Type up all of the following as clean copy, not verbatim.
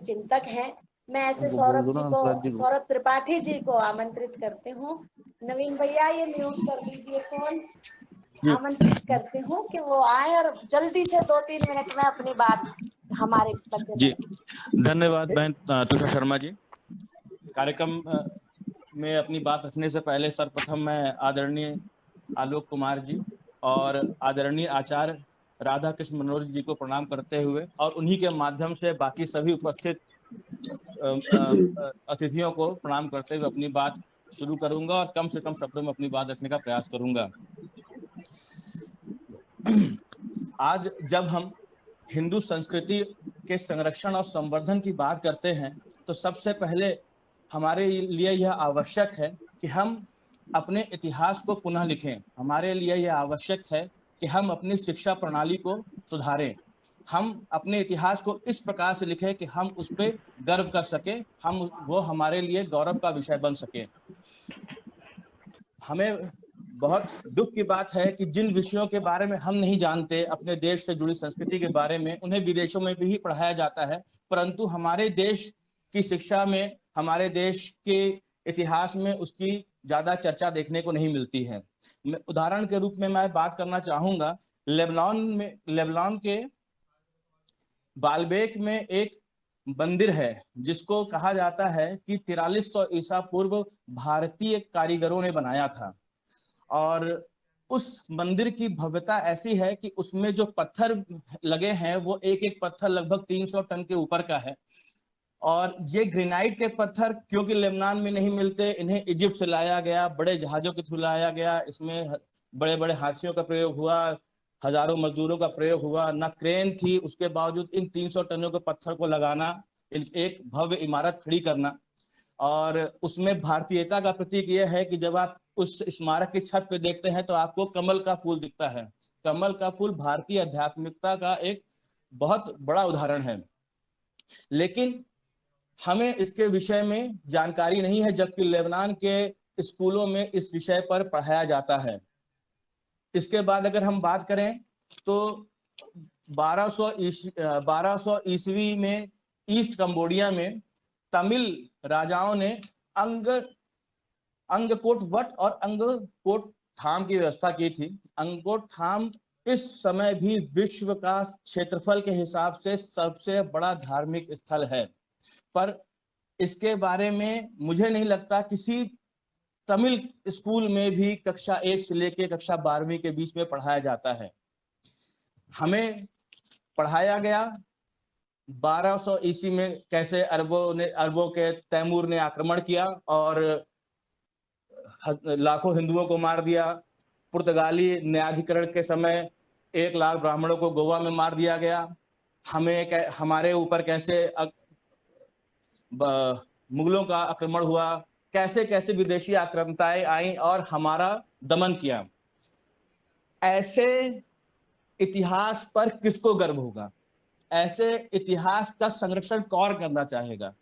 चिंतक हैं। मैं ऐसे उनको बोल दो ना हंसराज जी को। सौरभ त्रिपाठी जी को आमंत्रित करती हूँ। नवीन भैया ये म्यूट कर दीजिए फोन। जी आमंत्रित करती हूँ कि वो आए और जल्दी से 2-3 मिनट में अपनी बात हमारे बच्चे जी धन्यवाद बहन तुषार शर्मा जी। कार्यक्रम में अपनी बात रखने से पहले सर्वप्रथम मैं आदरणीय आलोक कुमार जी और आदरणीय आचार्य राधा कृष्ण मनोज जी को प्रणाम करते हुए और उन्हीं के माध्यम से बाकी सभी उपस्थित अतिथियों को प्रणाम करते हुए अपनी बात शुरू करूंगा और कम से कम शब्दों में अपनी बात रखने का प्रयास करूंगा। आज जब हम हिंदू संस्कृति के संरक्षण और संवर्धन की बात करते हैं तो सबसे पहले हमारे लिए यह आवश्यक है कि हम अपने इतिहास को पुनः लिखें। हमारे लिए यह आवश्यक है कि हम अपनी शिक्षा प्रणाली को सुधारें। हम अपने इतिहास को इस प्रकार से लिखें कि हम उस पर गर्व कर सके, वो हमारे लिए गौरव का विषय बन सके। हमें बहुत दुख की बात है कि जिन विषयों के बारे में हम नहीं जानते, अपने देश से जुड़ी संस्कृति के बारे में, उन्हें विदेशों में भी पढ़ाया जाता है, परंतु हमारे देश की शिक्षा में, हमारे देश के इतिहास में उसकी ज्यादा चर्चा देखने को नहीं मिलती है। उदाहरण के रूप में मैं बात करना चाहूंगा, लेबनान के बालबेक में एक मंदिर है जिसको कहा जाता है कि 4300 ईसा पूर्व भारतीय कारीगरों ने बनाया था। और उस मंदिर की भव्यता ऐसी है कि उसमें जो पत्थर लगे हैं वो एक एक पत्थर लगभग 300 टन के ऊपर का है। और ये ग्रेनाइट के पत्थर क्योंकि लेबनान में नहीं मिलते, इन्हें इजिप्ट से लाया गया, बड़े जहाजों के थ्रू लाया गया। इसमें बड़े बड़े हाथियों का प्रयोग हुआ, हजारों मजदूरों का प्रयोग हुआ, न क्रेन थी, उसके बावजूद इन 300 टनों के पत्थर को लगाना, एक भव्य इमारत खड़ी करना। और उसमें भारतीयता का प्रतीक यह है कि जब आप उस स्मारक की छत पे देखते हैं तो आपको कमल का फूल दिखता है। कमल का फूल भारतीय आध्यात्मिकता का एक बहुत बड़ा उदाहरण है। लेकिन हमें इसके विषय में जानकारी नहीं है, जबकि लेबनान के स्कूलों में इस विषय पर पढ़ाया जाता है। इसके बाद अगर हम बात करें तो 1200 ईस्वी में ईस्ट कंबोडिया में तमिल राजाओं ने अंगकोट वट और अंगकोट धाम की व्यवस्था की थी। अंगकोट धाम इस समय भी विश्व का क्षेत्रफल के हिसाब से सबसे बड़ा धार्मिक स्थल है, पर इसके बारे में मुझे नहीं लगता किसी तमिल स्कूल में भी कक्षा 1 से लेकर कक्षा 12वीं के बीच में पढ़ाया जाता है। हमें पढ़ाया गया 1200 ईस्वी में कैसे अरबों के तैमूर ने आक्रमण किया और लाखों हिंदुओं को मार दिया। पुर्तगाली न्यायाधिकरण के समय 1 लाख ब्राह्मणों को गोवा में मार दिया गया। हमारे ऊपर कैसे मुगलों का आक्रमण हुआ, कैसे कैसे विदेशी आक्रामकताएं आई और हमारा दमन किया। ऐसे इतिहास पर किसको गर्व होगा? ऐसे इतिहास का संरक्षण कौन करना चाहेगा?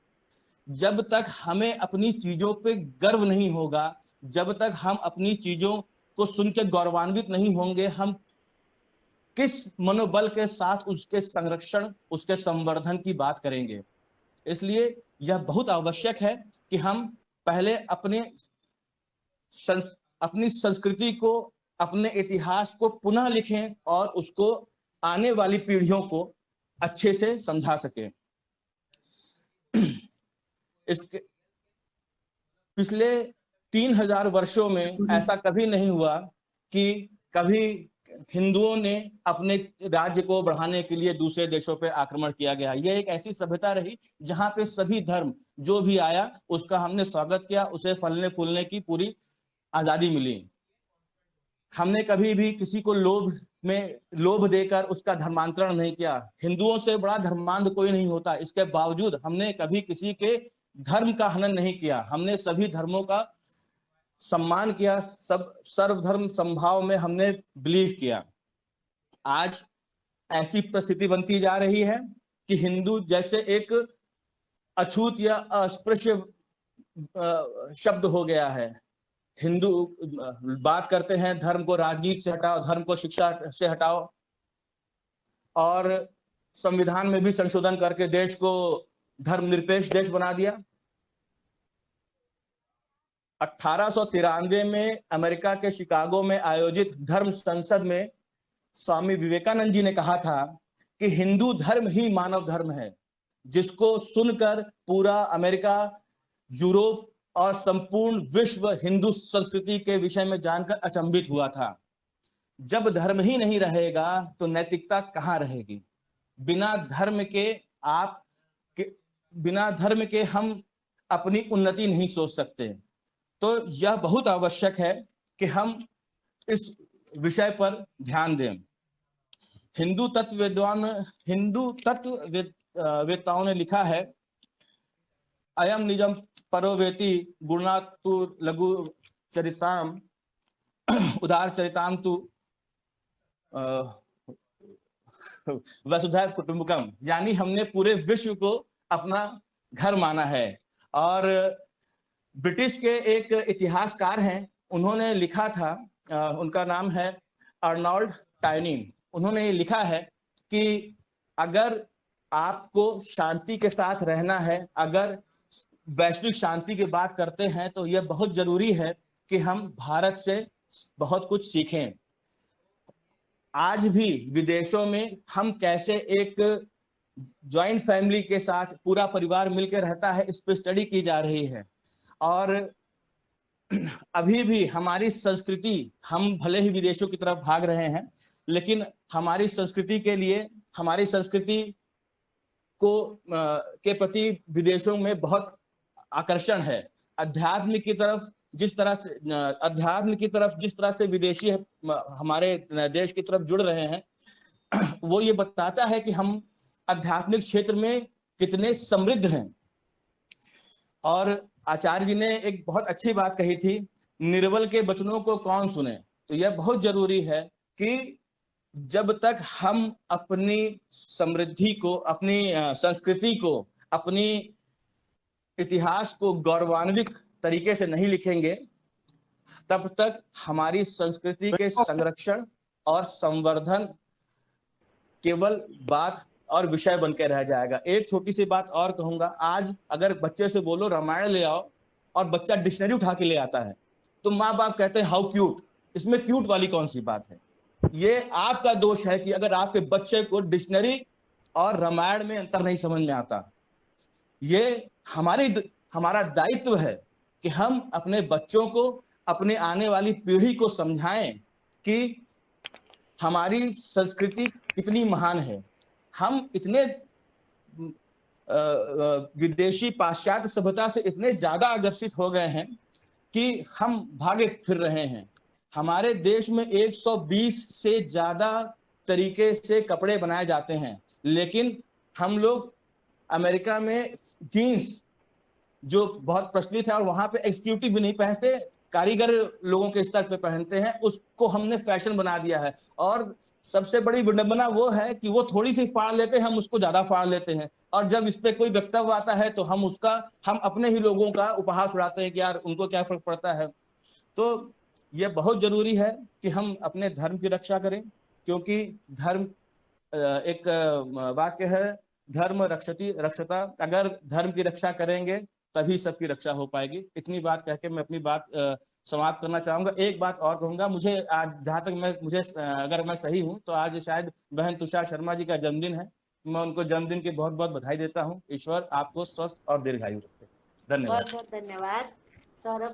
जब तक हमें अपनी चीजों पे गर्व नहीं होगा, जब तक हम अपनी चीजों को सुन के गौरवान्वित नहीं होंगे, हम किस मनोबल के साथ उसके संरक्षण, उसके संवर्धन की बात करेंगे? इसलिए यह बहुत आवश्यक है कि हम पहले अपनी संस्कृति को, अपने इतिहास को पुनः लिखें और उसको आने वाली पीढ़ियों को अच्छे से समझा सकें। इसके पिछले 3000 वर्षों में ऐसा कभी नहीं हुआ कि कभी हिंदुओं ने अपने राज्य को बढ़ाने के लिए दूसरे देशों पे आक्रमण किया गया। यह एक ऐसी सभ्यता रही जहां पे सभी धर्म जो भी आया उसका हमने स्वागत किया, उसे फलने फूलने की पूरी आजादी मिली। हमने कभी भी किसी को लोभ देकर उसका धर्मांतरण नहीं किया। हिंदुओं से बड़ा धर्मांध कोई नहीं होता, इसके बावजूद हमने कभी किसी के धर्म का हनन नहीं किया। हमने सभी धर्मों का सम्मान किया, सब सर्वधर्म समभाव में हमने बिलीव किया। आज ऐसी परिस्थिति बनती जा रही है कि हिंदू जैसे एक अछूत या अस्पृश्य शब्द हो गया है। हिंदू बात करते हैं धर्म को राजनीति से हटाओ, धर्म को शिक्षा से हटाओ, और संविधान में भी संशोधन करके देश को धर्मनिरपेक्ष देश बना दिया। 1893 में अमेरिका के शिकागो में आयोजित धर्म संसद में स्वामी विवेकानंद जी ने कहा था कि हिंदू धर्म ही मानव धर्म है, जिसको सुनकर पूरा अमेरिका, यूरोप और संपूर्ण विश्व हिंदू संस्कृति के विषय में जानकर अचंभित हुआ था। जब धर्म ही नहीं रहेगा तो नैतिकता कहाँ रहेगी? बिना धर्म के हम अपनी उन्नति नहीं सोच सकते। तो यह बहुत आवश्यक है कि हम इस विषय पर ध्यान दें। हिंदू तत्ववेत्ताओं ने लिखा है, अयम निजम परोवेति गुणातु लघु चरिताम उदार चरिताम तु वसुधैव कुटुंबकम, यानी हमने पूरे विश्व को अपना घर माना है। और ब्रिटिश के एक इतिहासकार हैं, उन्होंने लिखा था, उनका नाम है अर्नोल्ड टायनी। उन्होंने लिखा है कि अगर आपको शांति के साथ रहना है, अगर वैश्विक शांति की बात करते हैं, तो यह बहुत जरूरी है कि हम भारत से बहुत कुछ सीखें। आज भी विदेशों में हम कैसे एक ज्वाइंट फैमिली के साथ पूरा परिवार मिलकर रहता है, इस पर स्टडी की जा रही है। और अभी भी हमारी संस्कृति, हम भले ही विदेशों की तरफ भाग रहे हैं, लेकिन हमारी संस्कृति के लिए, हमारी संस्कृति को के प्रति विदेशों में बहुत आकर्षण है। अध्यात्म की तरफ जिस तरह से विदेशी हमारे देश की तरफ जुड़ रहे हैं, वो ये बताता है कि हम आध्यात्मिक क्षेत्र में कितने समृद्ध हैं। और आचार्य जी ने एक बहुत अच्छी बात कही थी, निर्बल के वचनों को कौन सुने। तो यह बहुत जरूरी है कि जब तक हम अपनी समृद्धि को, अपनी संस्कृति को, अपनी इतिहास को गौरवान्वित तरीके से नहीं लिखेंगे, तब तक हमारी संस्कृति के संरक्षण और संवर्धन केवल बात और विषय बन के रह जाएगा। एक छोटी सी बात और कहूंगा, आज अगर बच्चे से बोलो रामायण ले आओ और बच्चा डिक्शनरी उठा के ले आता है, तो माँ बाप कहते हैं हाउ क्यूट। इसमें क्यूट वाली कौन सी बात है? ये आपका दोष है कि अगर आपके बच्चे को डिक्शनरी और रामायण में अंतर नहीं समझ में आता। ये हमारा दायित्व है कि हम अपने बच्चों को, अपने आने वाली पीढ़ी को समझाएं कि हमारी संस्कृति कितनी महान है। हम इतने विदेशी पाश्चात्य सभ्यता से इतने ज्यादा आकर्षित हो गए हैं कि हम भागे फिर रहे हैं। हमारे देश में 120 से ज्यादा तरीके से कपड़े बनाए जाते हैं, लेकिन हम लोग अमेरिका में जीन्स जो बहुत प्रचलित है और वहां पे एग्जीक्यूटिव भी नहीं पहनते, कारीगर लोगों के स्तर पे पहनते हैं, उसको हमने फैशन बना दिया है। और सबसे बड़ी विडंबना वो है कि वो थोड़ी सी फाड़ लेते हैं, हम उसको ज्यादा फाड़ लेते हैं। और जब इस पे कोई वक्तव्य आता है तो हम अपने ही लोगों का उपहास उड़ाते हैं कि यार उनको क्या फर्क पड़ता है। तो ये बहुत जरूरी है कि हम अपने धर्म की रक्षा करें, क्योंकि धर्म, एक वाक्य है, धर्म रक्षति रक्षता। अगर धर्म की रक्षा करेंगे तभी सबकी रक्षा हो पाएगी। इतनी बात कह के मैं अपनी बात समाप्त करना चाहूंगा। एक बात और कहूंगा, मुझे आज जहां तक अगर मैं सही हूं तो आज शायद बहन तुषार शर्मा जी का जन्मदिन है। मैं उनको जन्मदिन की बहुत बहुत बधाई देता हूं। ईश्वर आपको स्वस्थ और दीर्घायु रखे। धन्यवाद। बहुत बहुत धन्यवाद सौरभ।